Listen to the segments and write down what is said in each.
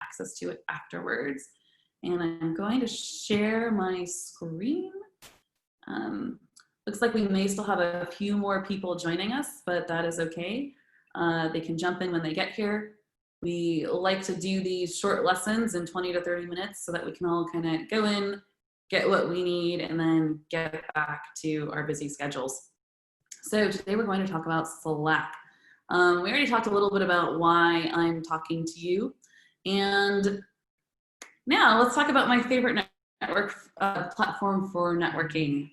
access to it afterwards. And I'm going to share my screen. Looks like we may still have a few more people joining us, but that is okay. They can jump in when they get here. We like to do these short lessons in 20 to 30 minutes so that we can all kind of go in, get what we need, and then get back to our busy schedules. So today we're going to talk about Slack. We already talked a little bit about why I'm talking to you. And now let's talk about my favorite network platform for networking.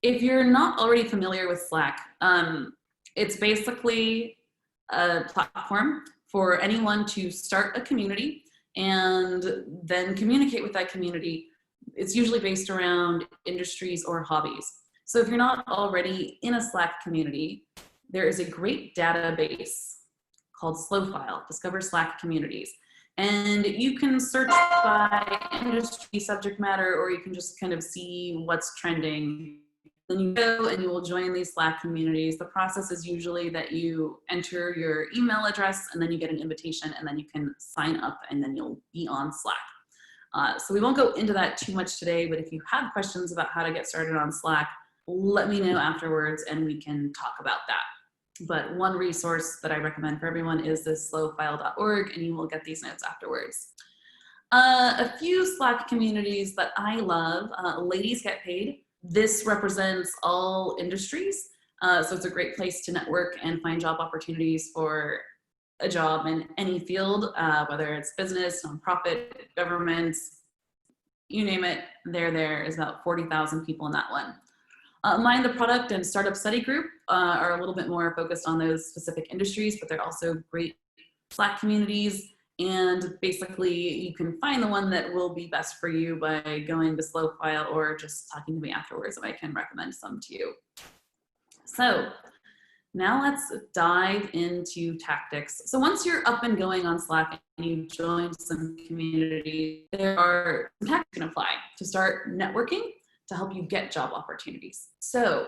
If you're not already familiar with Slack, it's basically a platform for anyone to start a community and then communicate with that community. It's usually based around industries or hobbies. So if you're not already in a Slack community, there is a great database called Slowfile, Discover Slack Communities. And you can search by industry subject matter, or you can just kind of see what's trending. Then you go and you will join these Slack communities. The process is usually that you enter your email address and then you get an invitation and then you can sign up and then you'll be on Slack. So we won't go into that too much today, but if you have questions about how to get started on Slack, let me know afterwards and we can talk about that. But one resource that I recommend for everyone is this slowfile.org, and you will get these notes afterwards. A few Slack communities that I love, Ladies Get Paid. This represents all industries, so it's a great place to network and find job opportunities for a job in any field, whether it's business, nonprofit, government, you name it, they're there. There's about 40,000 people in that one. Mind the Product and Startup Study Group are a little bit more focused on those specific industries, but they're also great Slack communities. And basically, you can find the one that will be best for you by going to Slowfile or just talking to me afterwards, and I can recommend some to you. So now let's dive into tactics. So once you're up and going on Slack and you've joined some community, there are some tactics you can apply to start networking to help you get job opportunities. So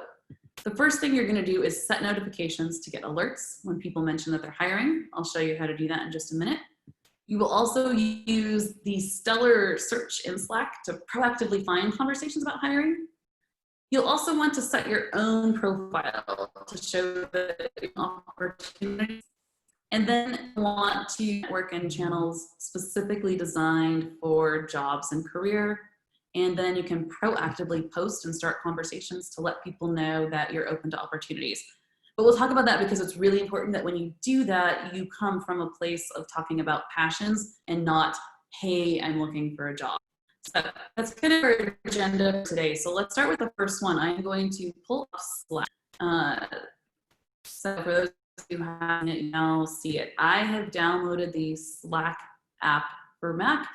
the first thing you're going to do is set notifications to get alerts when people mention that they're hiring. I'll show you how to do that in just a minute. You will also use the stellar search in Slack to proactively find conversations about hiring. You'll also want to set your own profile to show the opportunities. And then want to network in channels specifically designed for jobs and career. And then you can proactively post and start conversations to let people know that you're open to opportunities. But we'll talk about that because it's really important that when you do that, you come from a place of talking about passions and not, hey, I'm looking for a job. So that's kind of our agenda today. So let's start with the first one. I'm going to pull up Slack. So for those who haven't now see it, I have downloaded the Slack app for Mac,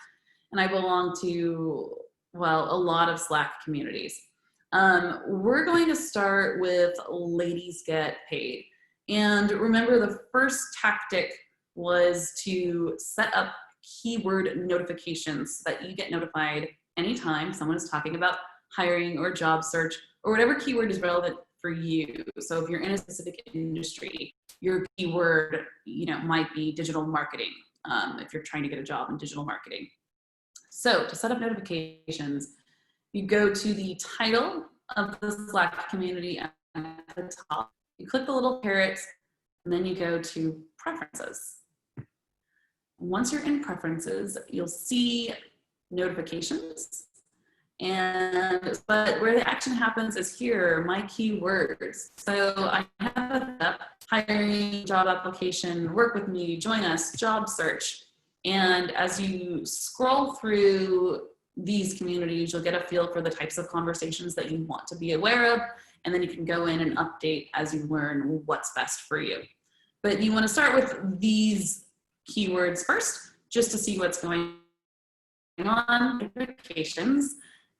and I belong to, well, a lot of Slack communities. We're going to start with Ladies Get Paid. And remember, the first tactic was to set up keyword notifications so that you get notified anytime someone is talking about hiring or job search or whatever keyword is relevant for you. So if you're in a specific industry, your keyword, might be digital marketing, if you're trying to get a job in digital marketing. So to set up notifications, you go to the title of the Slack community at the top. You click the little caret, and then you go to preferences. Once you're in preferences, you'll see notifications. But where the action happens is here, my keywords. So I have a hiring, job application, work with me, join us, job search. And as you scroll through these communities, you'll get a feel for the types of conversations that you want to be aware of, and then you can go in and update as you learn what's best for you. But you want to start with these keywords first, just to see what's going on. Notifications,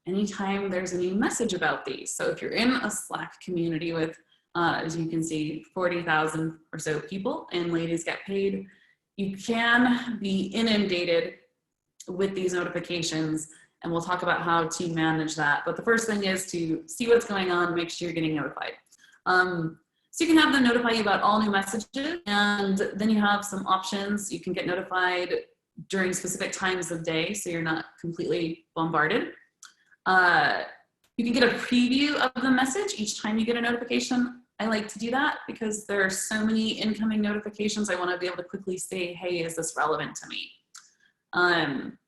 anytime there's a new message about these. So if you're in a Slack community with, as you can see, 40,000 or so people, and Ladies Get Paid, you can be inundated with these notifications, and we'll talk about how to manage that. But the first thing is to see what's going on, make sure you're getting notified. So you can have them notify you about all new messages, and then you have some options. You can get notified during specific times of day so you're not completely bombarded. You can get a preview of the message each time you get a notification. I like to do that because there are so many incoming notifications. I want to be able to quickly say, hey, is this relevant to me? And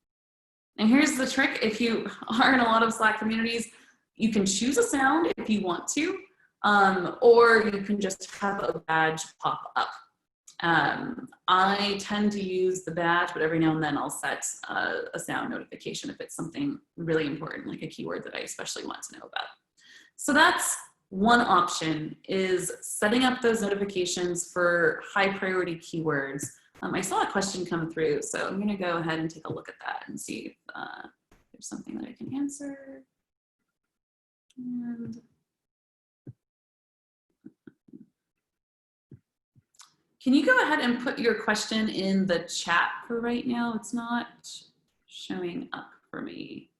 here's the trick. If you are in a lot of Slack communities, you can choose a sound if you want to, or you can just have a badge pop up. I tend to use the badge, but every now and then I'll set a sound notification if it's something really important, like a keyword that I especially want to know about. So that's one option, is setting up those notifications for high priority keywords. I saw a question come through, so I'm going to go ahead and take a look at that and see if there's something that I can answer. And can you go ahead and put your question in the chat for right now? It's not showing up for me.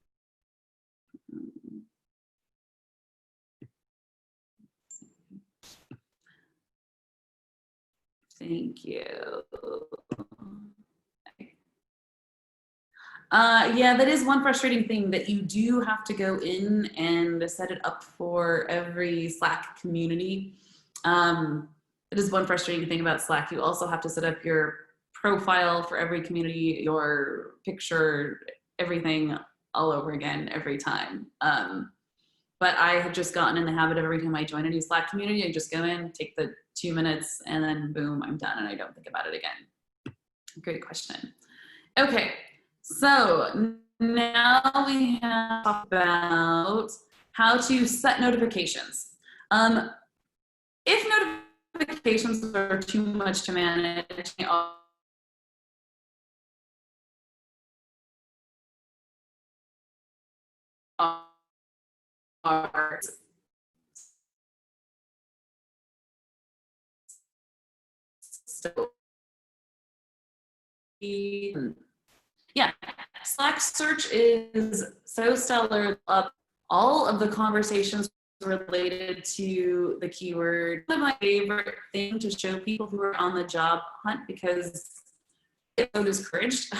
Thank you. Yeah, that is one frustrating thing, that you do have to go in and set it up for every Slack community. It is one frustrating thing about Slack. You also have to set up your profile for every community, your picture, everything all over again every time. But I have just gotten in the habit of every time I join a new Slack community, I just go in, take the 2 minutes, and then boom, I'm done and I don't think about it again. Great question. Okay, so now we have talked about how to set notifications. If notifications are too much to manage, so yeah, Slack search is so stellar. Up all of the conversations related to the keyword. One of my favorite thing to show people who are on the job hunt, because it's so discouraged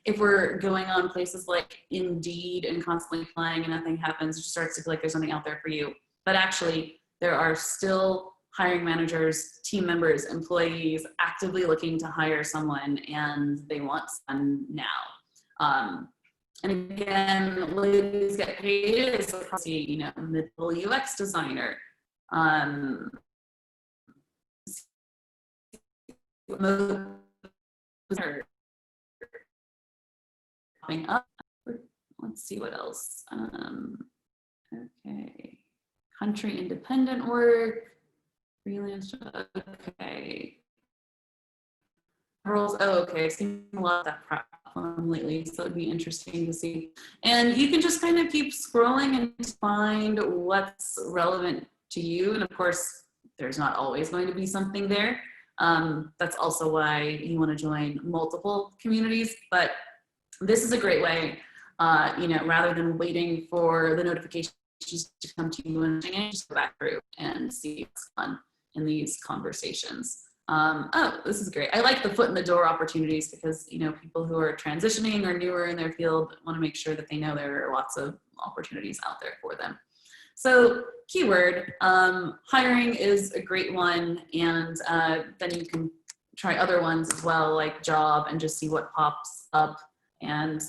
if we're going on places like Indeed and constantly applying and nothing happens. It just starts to feel like there's something out there for you. But actually, there are still hiring managers, team members, employees actively looking to hire someone, and they want someone now. And again, ladies get paid as a middle UX designer. Up. Let's see what else. Okay, country independent work, freelance. Okay, roles. Oh, okay. I've seen a lot of that platform lately, so it'd be interesting to see. And you can just kind of keep scrolling and find what's relevant to you. And of course, there's not always going to be something there. That's also why you want to join multiple communities. But this is a great way, rather than waiting for the notifications to come to you, and just go back through and see what's fun in these conversations. Oh, this is great. I like the foot in the door opportunities, because people who are transitioning or newer in their field want to make sure that they know there are lots of opportunities out there for them. So keyword, hiring is a great one, and then you can try other ones as well, like job, and just see what pops up, and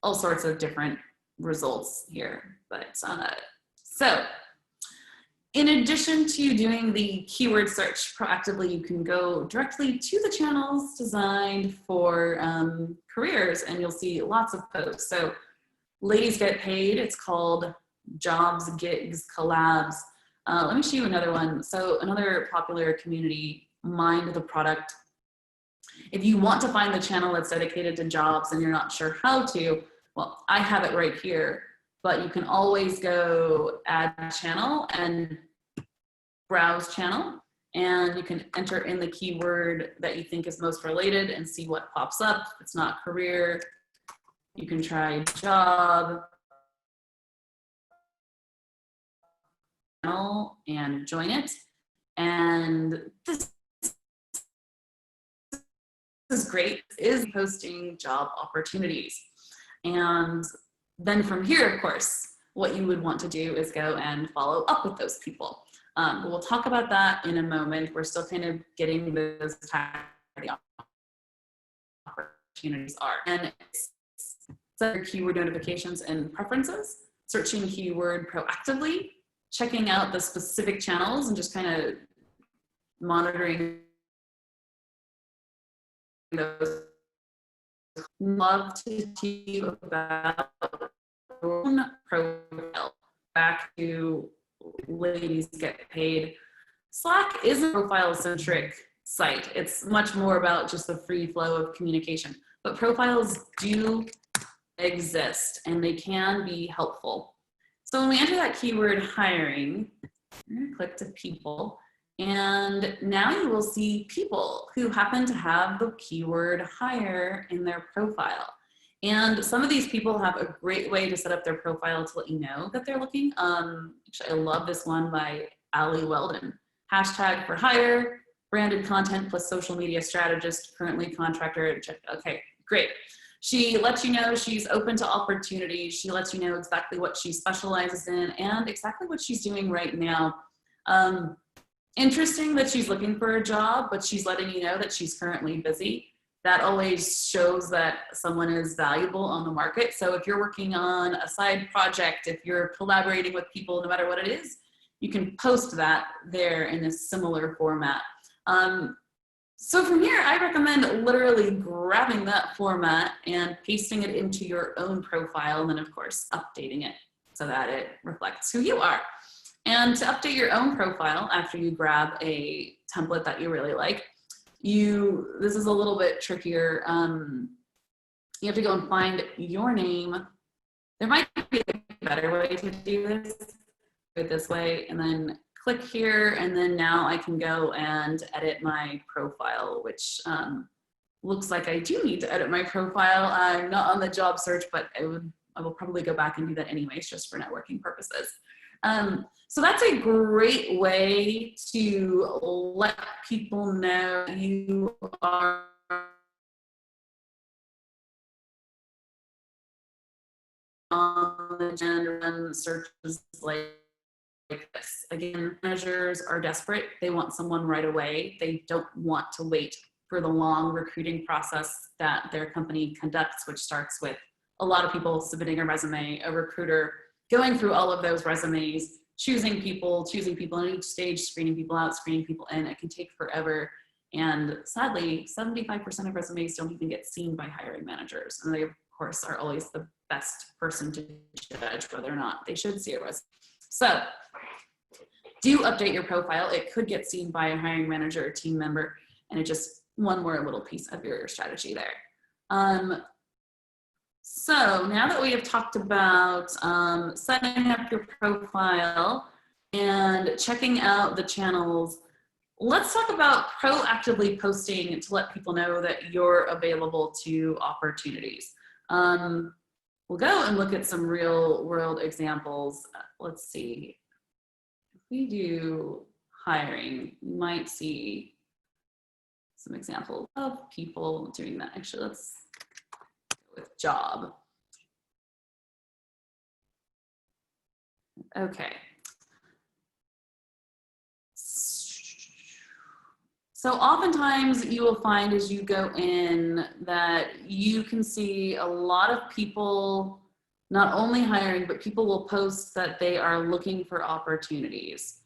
all sorts of different results here. But so in addition to doing the keyword search proactively, you can go directly to the channels designed for careers, and you'll see lots of posts. So ladies get paid, it's called jobs, gigs, collabs. Let me show you another one. So another popular community, Mind the Product. If you want to find the channel that's dedicated to jobs and you're not sure how to, well, I have it right here, but you can always go add channel and browse channel, and you can enter in the keyword that you think is most related and see what pops up. If it's not career, you can try job and join it. And this is great, is posting job opportunities. And then from here, of course, what you would want to do is go and follow up with those people. We'll talk about that in a moment. We're still kind of getting those opportunities are. And it's keyword notifications and preferences, searching keyword proactively, checking out the specific channels and just kind of monitoring those. Love to teach you about your own profile. Back to ladies get paid. Slack is a profile-centric site. It's much more about just the free flow of communication. But profiles do exist and they can be helpful. So when we enter that keyword hiring, I'm going to click to people. And now you will see people who happen to have the keyword hire in their profile. And some of these people have a great way to set up their profile to let you know that they're looking. Actually, I love this one by Ali Weldon. Hashtag for hire, branded content plus social media strategist, currently contractor. Okay, great. She lets you know she's open to opportunities. She lets you know exactly what she specializes in and exactly what she's doing right now. Interesting that she's looking for a job, but she's letting you know that she's currently busy. That always shows that someone is valuable on the market. So if you're working on a side project, if you're collaborating with people, no matter what it is, you can post that there in a similar format. So from here, I recommend literally grabbing that format and pasting it into your own profile, and then of course, updating it so that it reflects who you are. And to update your own profile after you grab a template that you really like, this is a little bit trickier. You have to go and find your name. There might be a better way to do this. Do it this way, and then click here, and then now I can go and edit my profile, which looks like I do need to edit my profile. I'm not on the job search, but I will probably go back and do that anyways, just for networking purposes. So that's a great way to let people know you are on the agenda and searches like this. Again, managers are desperate. They want someone right away. They don't want to wait for the long recruiting process that their company conducts, which starts with a lot of people submitting a resume, a recruiter going through all of those resumes, choosing people in each stage, screening people out, screening people in. It can take forever. And sadly, 75% of resumes don't even get seen by hiring managers. And they, of course, are always the best person to judge whether or not they should see a resume. So do update your profile. It could get seen by a hiring manager or team member, and it's just one more little piece of your strategy there. So now that we have talked about setting up your profile and checking out the channels, let's talk about proactively posting to let people know that you're available to opportunities. We'll go and look at some real world examples. Let's see. If we do hiring, you might see some examples of people doing that. Actually, let's with job. Okay. So oftentimes you will find as you go in that you can see a lot of people not only hiring, but people will post that they are looking for opportunities.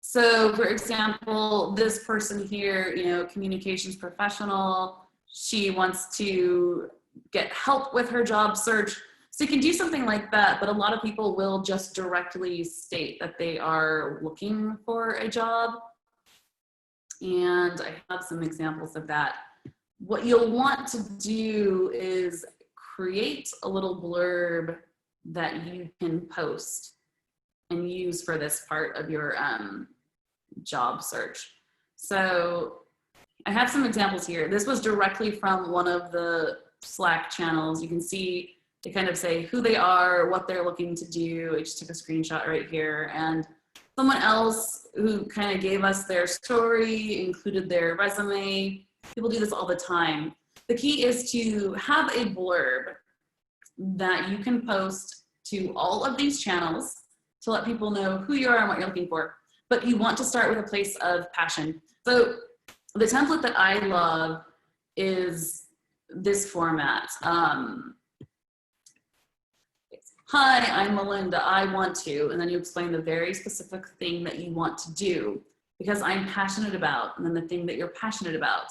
So for example, this person here, communications professional, she wants to get help with her job search. So you can do something like that, but a lot of people will just directly state that they are looking for a job. And I have some examples of that. What you'll want to do is create a little blurb that you can post and use for this part of your job search. So I have some examples here. This was directly from one of the Slack channels. You can see they kind of say who they are, what they're looking to do. I just took a screenshot right here. And someone else who kind of gave us their story, included their resume. People do this all the time. The key is to have a blurb that you can post to all of these channels to let people know who you are and what you're looking for. But you want to start with a place of passion. So the template that I love is this format. Hi, I'm Melinda, I want to, and then you explain the very specific thing that you want to do because I'm passionate about, and then the thing that you're passionate about.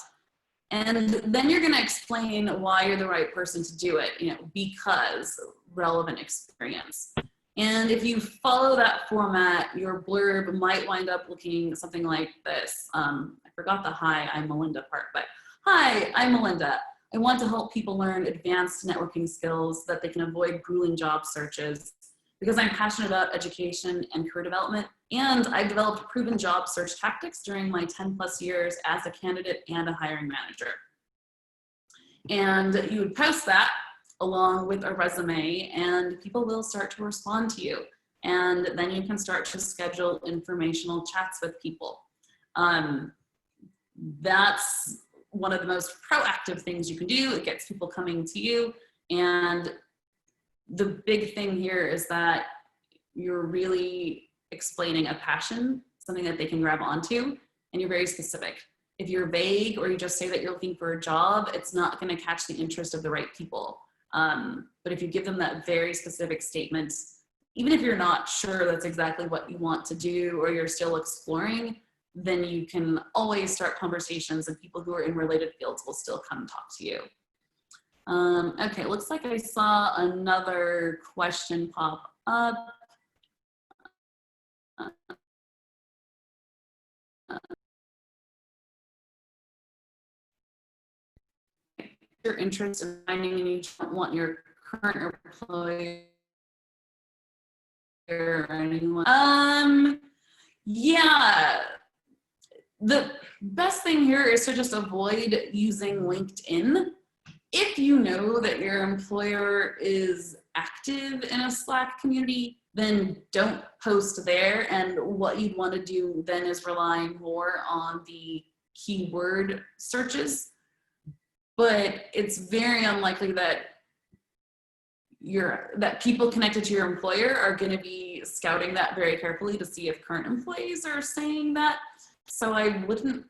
And then you're gonna explain why you're the right person to do it, you know, because relevant experience. And if you follow that format, your blurb might wind up looking something like this. I forgot the hi, I'm Melinda part, but hi, I'm Melinda. I want to help people learn advanced networking skills so that they can avoid grueling job searches because I'm passionate about education and career development. And I've developed proven job search tactics during my 10+ years as a candidate and a hiring manager. And you would post that along with a resume and people will start to respond to you. And then you can start to schedule informational chats with people. That's one of the most proactive things you can do. It gets people coming to you. And the big thing here is that you're really explaining a passion, something that they can grab onto, and you're very specific. If you're vague or you just say that you're looking for a job, it's not going to catch the interest of the right people. But if you give them that very specific statement, even if you're not sure that's exactly what you want to do or you're still exploring, then you can always start conversations and people who are in related fields will still come talk to you. Okay, looks like I saw another question pop up. Your interest in finding and you don't want your current employer or anyone. Yeah, the best thing here is to just avoid using LinkedIn. If you know that your employer is active in a Slack community, then don't post there. And what you'd want to do then is rely more on the keyword searches. But it's very unlikely that people connected to your employer are going to be scouting that very carefully to see if current employees are saying that. So I wouldn't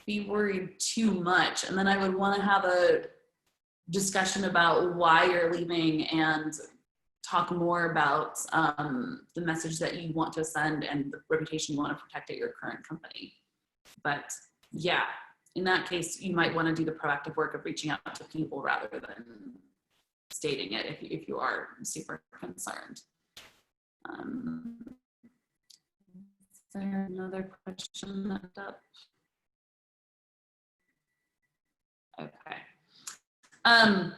be worried too much. And then I would want to have a discussion about why you're leaving and talk more about the message that you want to send and the reputation you want to protect at your current company. But yeah, in that case, you might want to do the proactive work of reaching out to people rather than stating it if you are super concerned. Is there another question left up? Okay.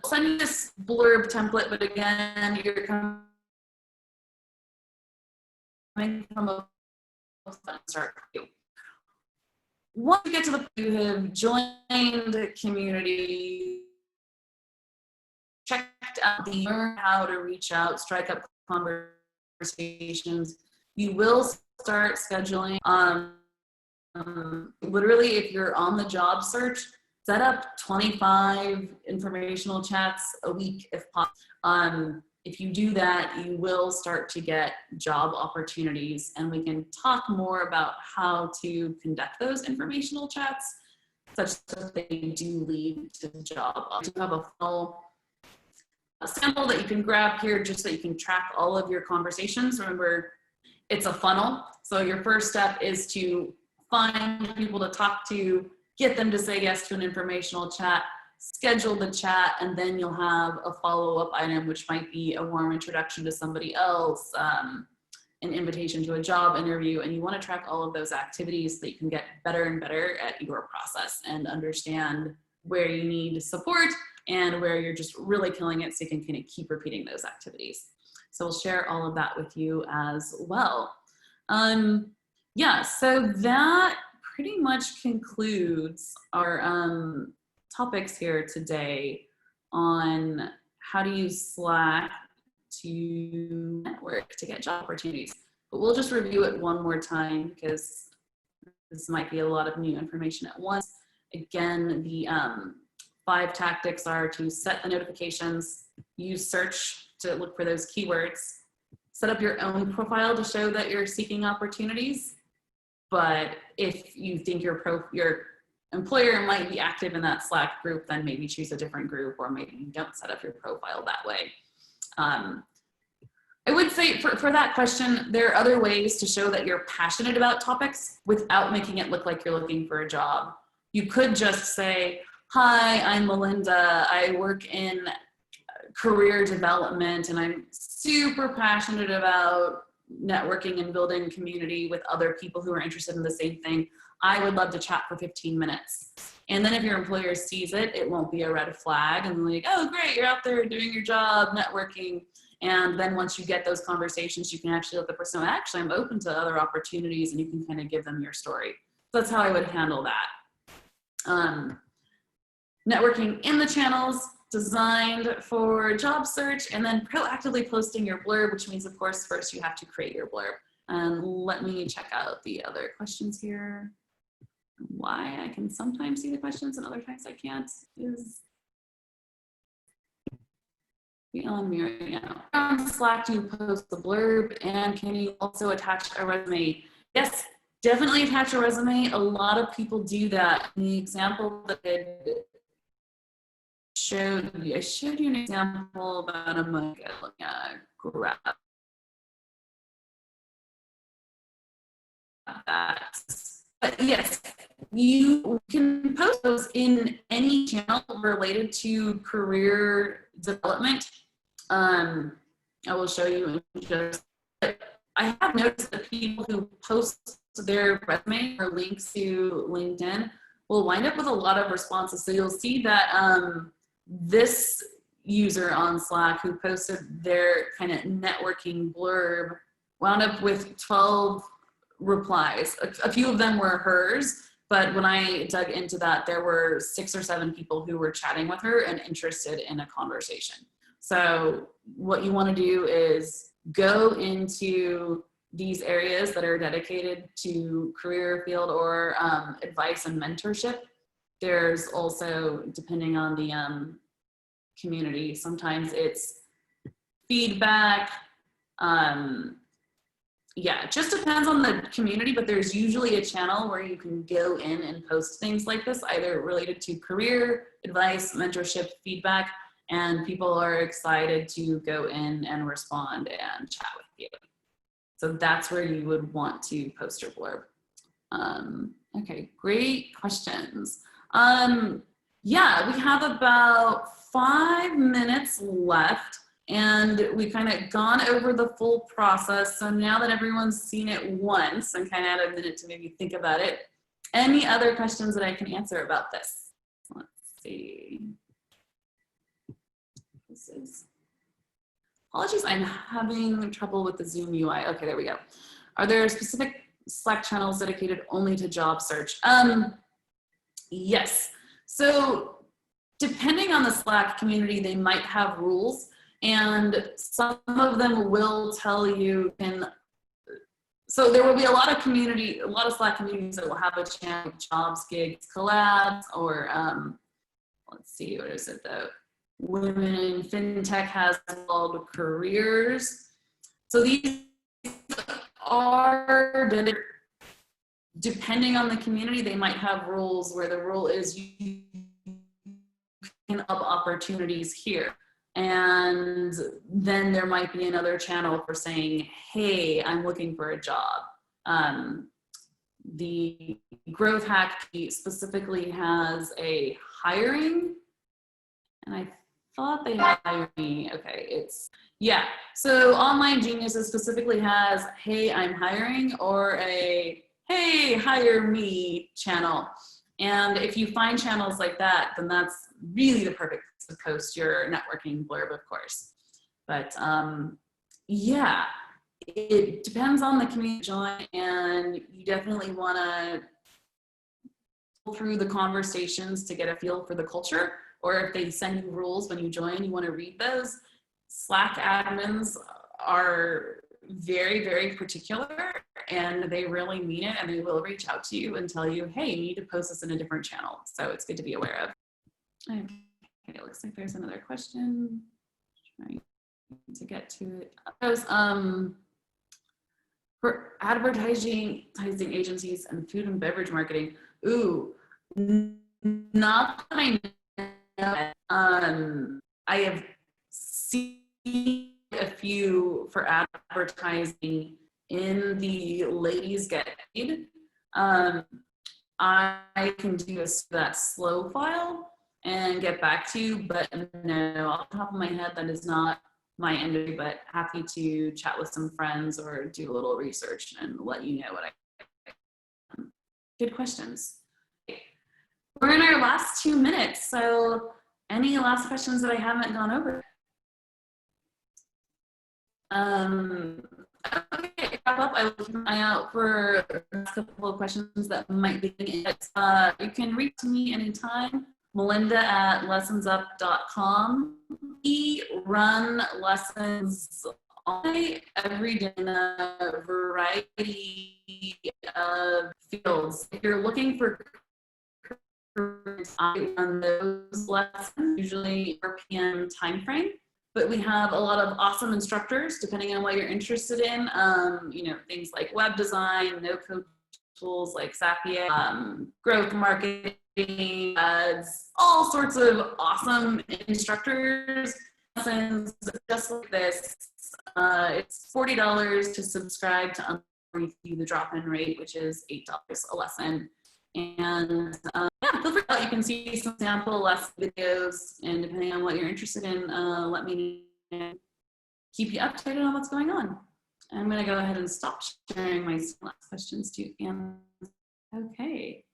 Send you this blurb template, but again, you're coming from a start. Once you get to the point you have joined the community, checked out learn how to reach out, strike up conversations, you will start scheduling. Literally, if you're on the job search, set up 25 informational chats a week if possible. If you do that, you will start to get job opportunities, and we can talk more about how to conduct those informational chats such that they do lead to the job. I do have a full sample that you can grab here just so you can track all of your conversations. Remember, it's a funnel. So your first step is to find people to talk to, get them to say yes to an informational chat, schedule the chat, and then you'll have a follow-up item, which might be a warm introduction to somebody else, an invitation to a job interview, and you want to track all of those activities so that you can get better and better at your process and understand where you need support and where you're just really killing it so you can kind of keep repeating those activities. So we'll share all of that with you as well. Yeah, so that pretty much concludes our topics here today on how to use Slack to network to get job opportunities. but we'll just review it one more time because this might be a lot of new information at once. Again, the 5 tactics are to set the notifications, use search to look for those keywords, set up your own profile to show that you're seeking opportunities. But if you think your employer might be active in that Slack group, then maybe choose a different group, or maybe you don't set up your profile that way. I would say for that question, there are other ways to show that you're passionate about topics without making it look like you're looking for a job. You could just say, hi, I'm Melinda. I work in career development and I'm super passionate about networking and building community with other people who are interested in the same thing. I would love to chat for 15 minutes. And then if your employer sees it, it won't be a red flag and like, oh great, you're out there doing your job, networking. And then once you get those conversations, you can actually let the person know, actually, I'm open to other opportunities, and you can kind of give them your story. So that's how I would handle that. Networking in the channels designed for job search, and then proactively posting your blurb, which means, of course, first you have to create your blurb. And let me check out the other questions here. Why I can sometimes see the questions and other times I can't is on me right now. On Slack, do you post the blurb, and can you also attach a resume? Yes, definitely attach a resume. A lot of people do that. In the example that I showed you an example about a month ago. Let me grab that. But yes, you can post those in any channel related to career development. I will show you in just, I have noticed that people who post their resume or links to LinkedIn will wind up with a lot of responses. So you'll see that this user on Slack who posted their kind of networking blurb wound up with 12 replies. A few of them were hers, but when I dug into that, there were 6 or 7 people who were chatting with her and interested in a conversation. So what you want to do is go into these areas that are dedicated to career field or advice and mentorship. There's also, depending on the community, sometimes it's feedback. Yeah, it just depends on the community, but there's usually a channel where you can go in and post things like this, either related to career, advice, mentorship, feedback, and people are excited to go in and respond and chat with you. So that's where you would want to post your blurb. Okay, great questions. Yeah, we have about 5 minutes left. And we've kind of gone over the full process. So now that everyone's seen it once and kind of had a minute to maybe think about it, any other questions that I can answer about this? Let's see. This is, apologies, I'm having trouble with the Zoom UI. Okay, there we go. Are there specific Slack channels dedicated only to job search? Yes. So depending on the Slack community, they might have rules. And some of them will tell you, so there will be a lot of Slack communities that will have a channel of jobs, gigs, collabs, or let's see, what is it though? Women in FinTech has called careers. So these are, depending on the community, they might have rules where the rule is you can up opportunities here. And then there might be another channel for saying, hey, I'm looking for a job. The Growth Hack specifically has a hiring, and I thought they had hiring. Okay, yeah. So Online Geniuses specifically has, hey, I'm hiring, or a, hey, hire me channel. And if you find channels like that, then that's really the perfect place to post your networking blurb, of course. But yeah, it depends on the community join, and you definitely want to go through the conversations to get a feel for the culture, or if they send you rules when you join, you want to read those. Slack admins are very, very particular, and they really mean it, and they will reach out to you and tell you, hey, you need to post this in a different channel. So it's good to be aware of. Okay, it looks like there's another question. Trying to get to it. Those, for advertising agencies and food and beverage marketing, ooh, not that I know. I have seen a few for advertising in the Ladies Get Paid. I can do that slow file and get back to you, but no, off the top of my head, that is not my industry, but happy to chat with some friends or do a little research and let you know what I. Good questions. We're in our last 2 minutes, so any last questions that I haven't gone over? Okay, wrap up. I will keep an eye out for a couple of questions that might be in it. You can reach me anytime, melinda@lessonsup.com. We run lessons all day, every day in a variety of fields. If you're looking for, I run those lessons usually 4 p.m. time frame. But we have a lot of awesome instructors, depending on what you're interested in. You know, things like web design, no-code tools like Zapier, growth marketing, ads, all sorts of awesome instructors. Lessons just like this. It's $40 to subscribe to the drop-in rate, which is $8 a lesson. And yeah, feel free to, you can see some sample lesson videos, and depending on what you're interested in, let me know. Keep you updated on what's going on. I'm going to go ahead and stop sharing my last questions to Anne. Okay.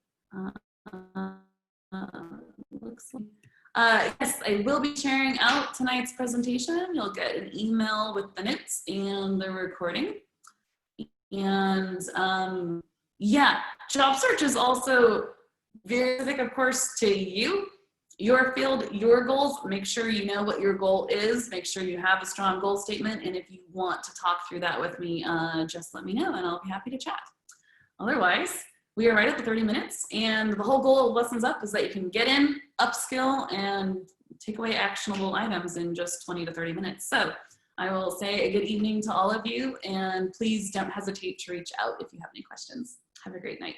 Looks like, yes, I will be sharing out tonight's presentation. You'll get an email with the notes and the recording. And yeah, job search is also very specific, of course, to you, your field, your goals. Make sure you know what your goal is. Make sure you have a strong goal statement. And if you want to talk through that with me, just let me know and I'll be happy to chat. Otherwise, we are right at the 30 minutes. And the whole goal of Lessons Up is that you can get in, upskill, and take away actionable items in just 20 to 30 minutes. So I will say a good evening to all of you, and please don't hesitate to reach out if you have any questions. Have a great night.